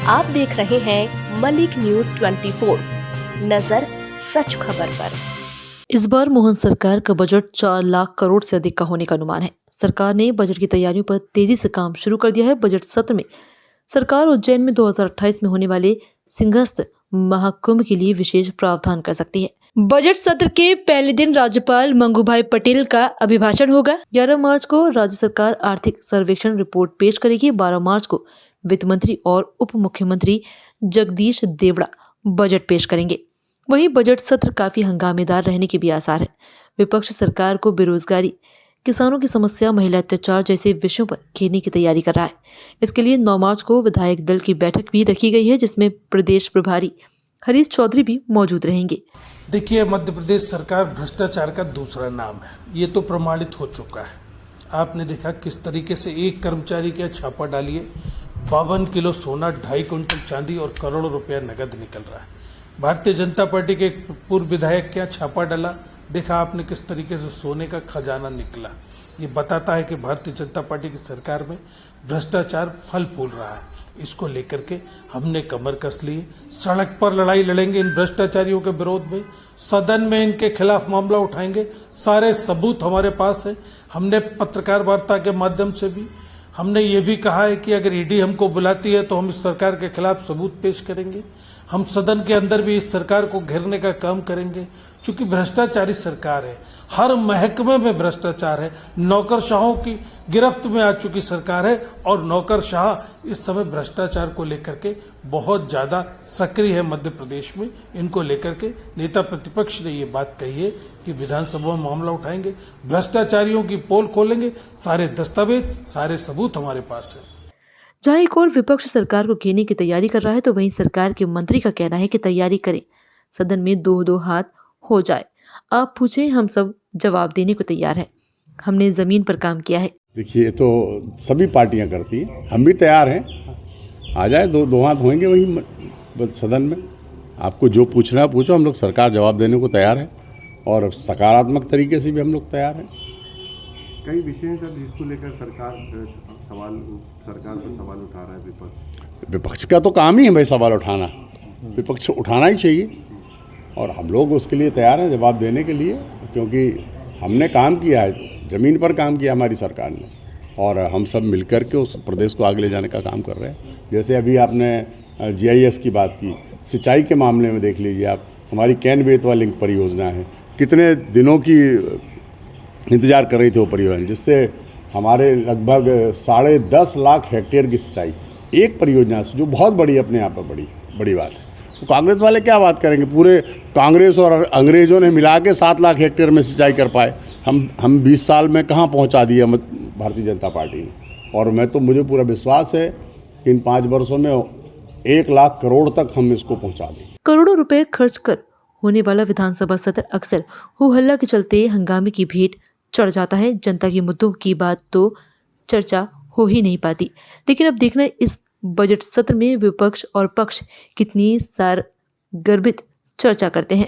आप देख रहे हैं मलिक न्यूज 24, नजर सच खबर पर। इस बार मोहन सरकार का बजट 4 लाख करोड़ से अधिक का होने का अनुमान है। सरकार ने बजट की तैयारियों पर तेजी से काम शुरू कर दिया है। बजट सत्र में सरकार उज्जैन में 2028 में होने वाले सिंहस्थ महाकुंभ के लिए विशेष प्रावधान कर सकती है। बजट सत्र के पहले दिन राज्यपाल मंगूभाई पटेल का अभिभाषण होगा। 11 मार्च को राज्य सरकार आर्थिक सर्वेक्षण रिपोर्ट पेश करेगी। 12 मार्च को वित्त मंत्री और उप मुख्यमंत्री जगदीश देवड़ा बजट पेश करेंगे। वहीं बजट सत्र काफी हंगामेदार रहने के भी आसार है। विपक्ष सरकार को बेरोजगारी, किसानों की समस्या, महिला अत्याचार जैसे विषयों पर घेरने की तैयारी कर रहा है। इसके लिए 9 मार्च को विधायक दल की बैठक भी रखी गई है, जिसमें प्रदेश प्रभारी हरीश चौधरी भी मौजूद रहेंगे। देखिए, मध्य प्रदेश सरकार भ्रष्टाचार का दूसरा नाम है, ये तो प्रमाणित हो चुका है। आपने देखा किस तरीके से एक कर्मचारी के छापा डालिए, 52 किलो सोना, 2.5 कुंटल चांदी और करोड़ों रुपया नकद निकल रहा है। भारतीय जनता पार्टी के एक पूर्व विधायक क्या छापा डाला, देखा आपने किस तरीके से सोने का खजाना निकला। ये बताता है कि भारतीय जनता पार्टी की सरकार में भ्रष्टाचार फल फूल रहा है। इसको लेकर के हमने कमर कस ली, सड़क पर लड़ाई लड़ेंगे इन भ्रष्टाचारियों के विरोध में, सदन में इनके खिलाफ मामला उठाएंगे। सारे सबूत हमारे पास है। हमने पत्रकार वार्ता के माध्यम से भी हमने ये भी कहा है कि अगर ईडी हमको बुलाती है तो हम इस सरकार के खिलाफ सबूत पेश करेंगे। हम सदन के अंदर भी इस सरकार को घेरने का काम करेंगे, क्योंकि भ्रष्टाचारी सरकार है। हर महकमे में भ्रष्टाचार है। नौकरशाहों की गिरफ्त में आ चुकी सरकार है और नौकरशाह इस समय भ्रष्टाचार को लेकर के बहुत ज़्यादा सक्रिय है मध्य प्रदेश में। इनको लेकर के नेता प्रतिपक्ष ने ये बात कही है कि विधानसभा में मामला उठाएंगे, भ्रष्टाचारियों की पोल खोलेंगे। सारे दस्तावेज, सारे सबूत हमारे पास है। जहां एक और विपक्ष सरकार को घेरने की तैयारी कर रहा है, तो वहीं सरकार के मंत्री का कहना है कि तैयारी करें, सदन में 2-2 हाथ हो जाए। आप पूछें, हम सब जवाब देने को तैयार हैं। हमने जमीन पर काम किया है। देखिए, तो सभी पार्टियां करती हैं, हम भी तैयार हैं। आ जाए, दो हाथ होंगे वही सदन में। आपको जो पूछना है पूछो, हम लोग सरकार जवाब देने को तैयार है और सकारात्मक तरीके से भी हम लोग तैयार हैं। कई विषय हैं सर जिसको लेकर सरकार पर सवाल उठा रहा है विपक्ष। विपक्ष का तो काम ही है भाई सवाल उठाना, विपक्ष उठाना ही चाहिए और हम लोग उसके लिए तैयार हैं जवाब देने के लिए, क्योंकि हमने काम किया है, ज़मीन पर काम किया हमारी सरकार ने और हम सब मिलकर के उस प्रदेश को आगे ले जाने का काम कर रहे हैं। जैसे अभी आपने GIS की बात की, सिंचाई के मामले में देख लीजिए आप, हमारी कैन बेतवा लिंक परियोजना है, कितने दिनों की इंतजार कर रही थी वो परियोजना, जिससे हमारे लगभग 10.5 लाख हेक्टेयर की सिंचाई एक परियोजना से, जो बहुत बड़ी अपने यहाँ पर बड़ी बात है। तो कांग्रेस वाले क्या बात करेंगे, पूरे कांग्रेस और अंग्रेजों ने मिला के 7 लाख हेक्टेयर में सिंचाई कर पाए। हम 20 साल में कहाँ पहुँचा दिया भारतीय जनता पार्टी ने। और मुझे पूरा विश्वास है कि इन 5 वर्षों में 1 लाख करोड़ तक हम इसको पहुँचा दें। करोड़ों रुपए खर्च कर होने वाला विधानसभा सत्र अक्सर हो हल्ला के चलते हंगामे की भेंट चढ़ जाता है। जनता के मुद्दों की बात तो चर्चा हो ही नहीं पाती। लेकिन अब देखना इस बजट सत्र में विपक्ष और पक्ष कितनी सारगर्भित चर्चा करते हैं।